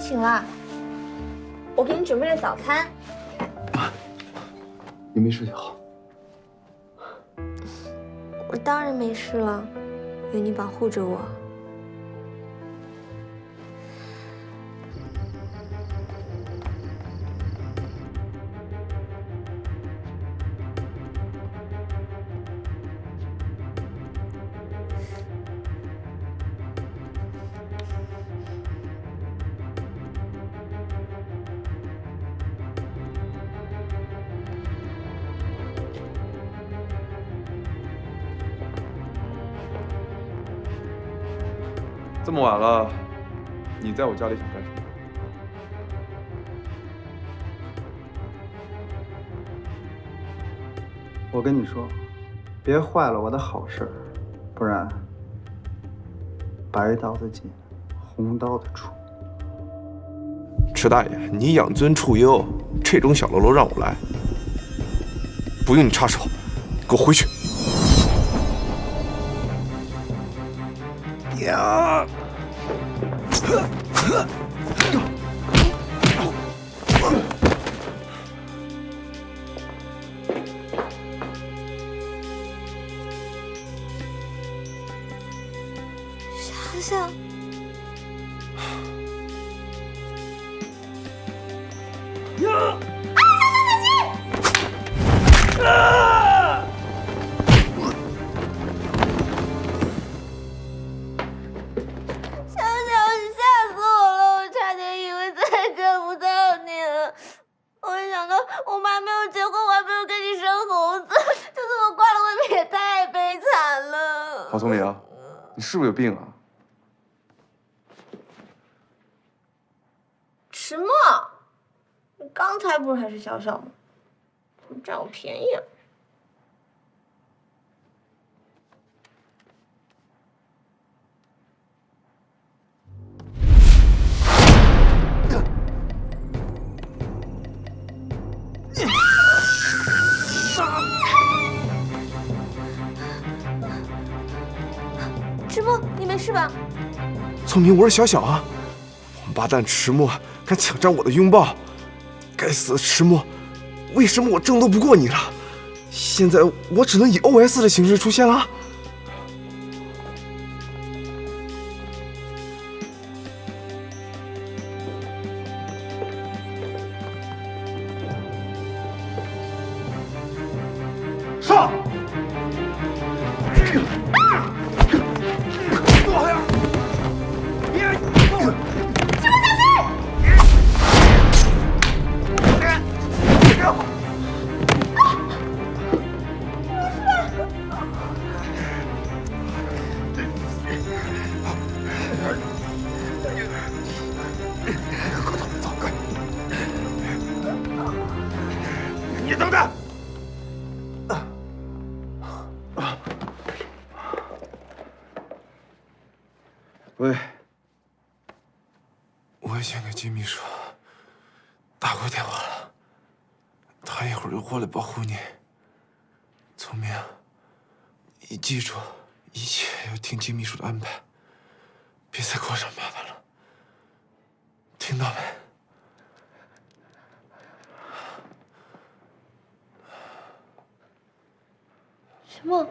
醒了，我给你准备了早餐。你没睡好？我当然没事了，有你保护着我。这么晚了，你在我家里想干什么？我跟你说，别坏了我的好事儿，不然白刀子进，红刀子出。池大爷，你养尊处优，这种小喽啰让我来，不用你插手，给我回去。呀！想想。我妈没有结婚，我还没有给你生猴子，就这么挂了，未免也太悲惨了。郝聪明，你是不是有病啊？迟墨，你刚才不是还是小小吗？怎么占我便宜啊？迟墨，你没事吧？聪明，我是小小啊！王八蛋迟墨敢抢占我的拥抱，该死的迟墨，为什么我争斗不过你了？现在我只能以 OS 的形式出现了。上！你等等！喂，我已经给金秘书打过电话了，他一会儿就过来保护你。聪明，你记住，一切要听金秘书的安排，别再给我惹麻烦了，听到没？迟墨，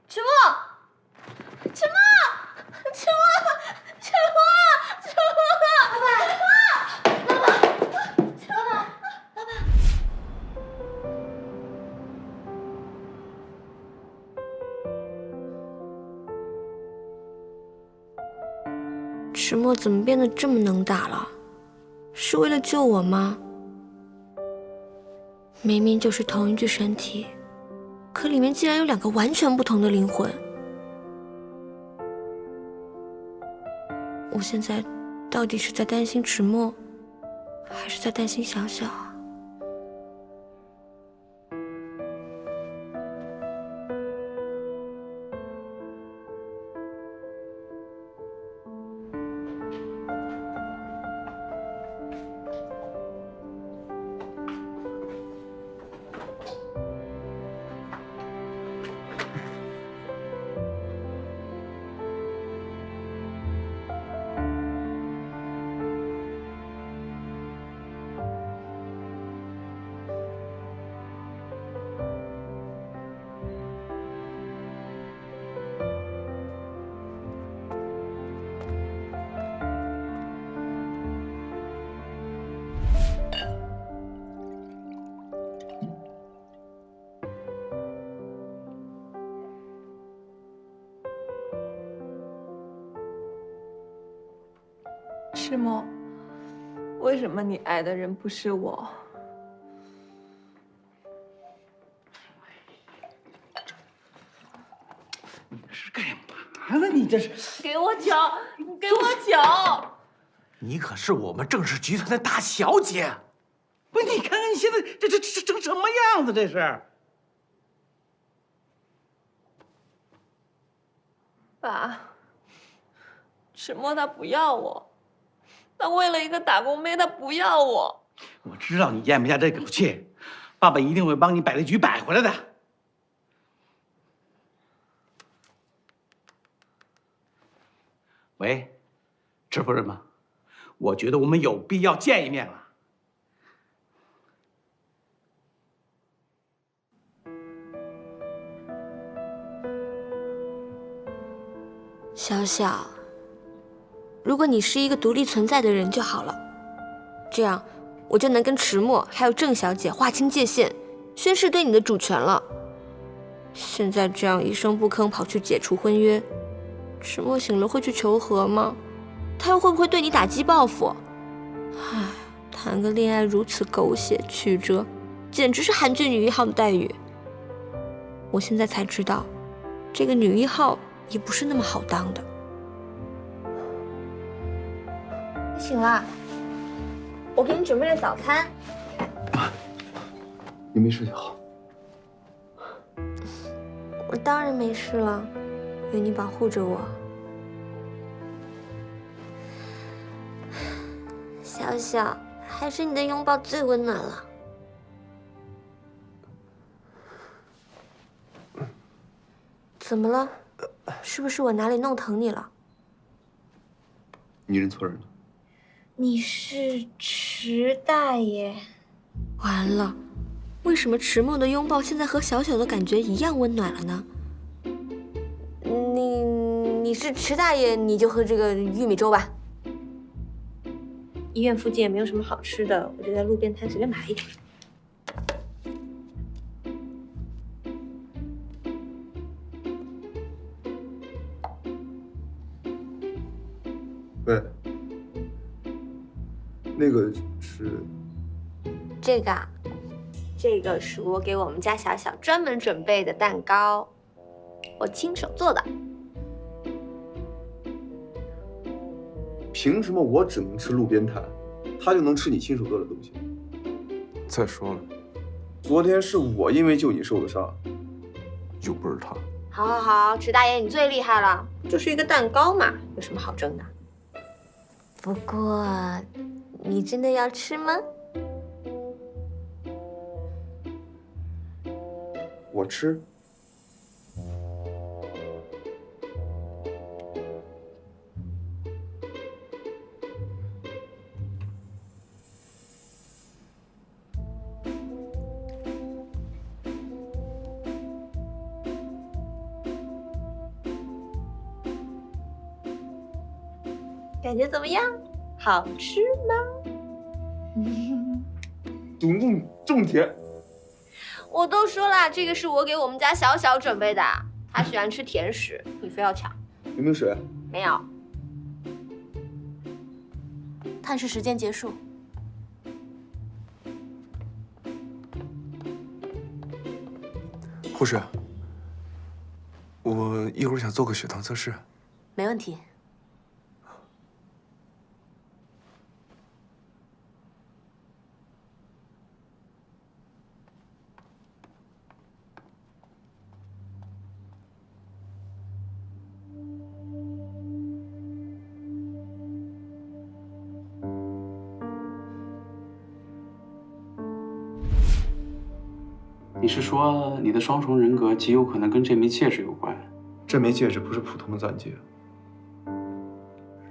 迟墨，迟墨，迟墨，迟墨，迟墨，老板，老板。迟墨怎么变得这么能打了？是为了救我吗？明明就是同一具身体。可里面竟然有两个完全不同的灵魂，我现在到底是在担心迟墨，还是在担心小小啊？赤墨，为什么你爱的人不是我？你这是干嘛呢？你这是给我酒，给我酒！你可是我们郑氏集团的大小姐，不是？你看看你现在这成什么样子？这是。爸，赤墨他不要我，他为了一个打工妹，他不要我。我知道你咽不下这口气，爸爸一定会帮你把这局摆回来的。喂，赤夫人吗？我觉得我们有必要见一面了。小小，如果你是一个独立存在的人就好了，这样我就能跟迟墨还有郑小姐划清界限，宣誓对你的主权了。现在这样一声不吭跑去解除婚约，迟墨醒了会去求和吗？他又会不会对你打击报复？唉，谈个恋爱如此狗血曲折，简直是韩剧女一号的待遇。我现在才知道，这个女一号也不是那么好当的。你醒了，我给你准备了早餐。你没事就好。我当然没事了，有你保护着我。小小，还是你的拥抱最温暖了。怎么了？是不是我哪里弄疼你了？你认错人了。你是迟大爷。完了，为什么迟墨的拥抱现在和小小的感觉一样温暖了呢？你是迟大爷，你就喝这个玉米粥吧。医院附近也没有什么好吃的，我就在路边摊随便买了一点。喂，那个是这个啊，这个是我给我们家小小专门准备的蛋糕，我亲手做的。凭什么我只能吃路边摊，他就能吃你亲手做的东西？再说了，昨天是我因为救你受的伤，又不是他。好好好，迟大爷你最厉害了，就是一个蛋糕嘛，有什么好争的？不过，你真的要吃吗？我吃。感觉怎么样？好吃吗？怎么这么甜？我都说了，这个是我给我们家小小准备的，他喜欢吃甜食，你非要抢。有没有水？没有。探视时间结束。护士，我一会儿想做个血糖测试。没问题。你是说你的双重人格极有可能跟这枚戒指有关？这枚戒指不是普通的钻戒，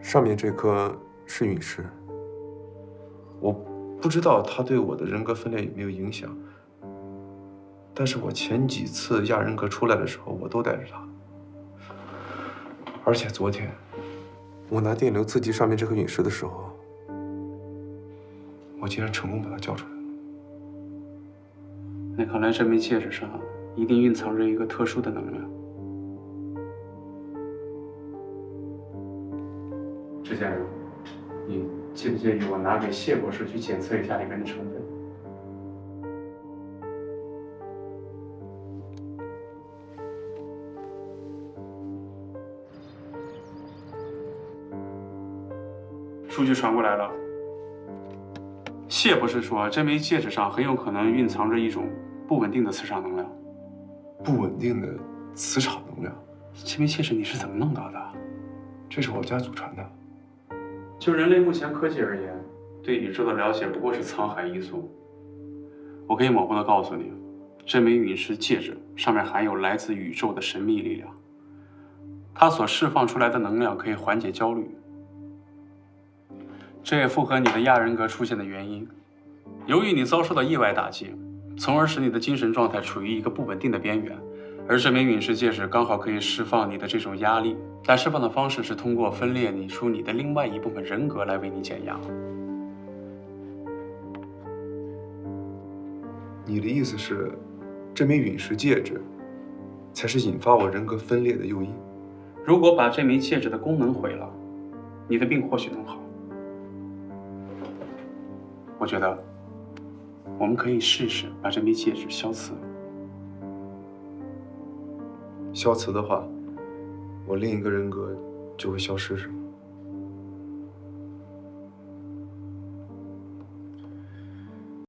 上面这颗是陨石。我不知道它对我的人格分裂有没有影响，但是我前几次亚人格出来的时候，我都带着它。而且昨天，我拿电流刺激上面这颗陨石的时候，我竟然成功把它叫出来了。那看来这枚戒指上一定蕴藏着一个特殊的能量。支线人，你介不介意我拿给谢博士去检测一下里面的成分？数据传过来了。谢博士说，这枚戒指上很有可能蕴藏着一种不稳定的磁场能量。不稳定的磁场能量，这枚戒指你是怎么弄到的？这是我家祖传的。就人类目前科技而言，对宇宙的了解不过是沧海一粟。我可以模糊地告诉你，这枚陨石戒指上面含有来自宇宙的神秘力量，它所释放出来的能量可以缓解焦虑。这也符合你的亚人格出现的原因。由于你遭受到意外打击，从而使你的精神状态处于一个不稳定的边缘，而这枚陨石戒指刚好可以释放你的这种压力。但释放的方式是通过分裂你出你的另外一部分人格来为你减压。你的意思是，这枚陨石戒指才是引发我人格分裂的诱因？如果把这枚戒指的功能毁了，你的病或许能好。我觉得我们可以试试把这枚戒指消磁。消磁的话，我另一个人格就会消失，是吗？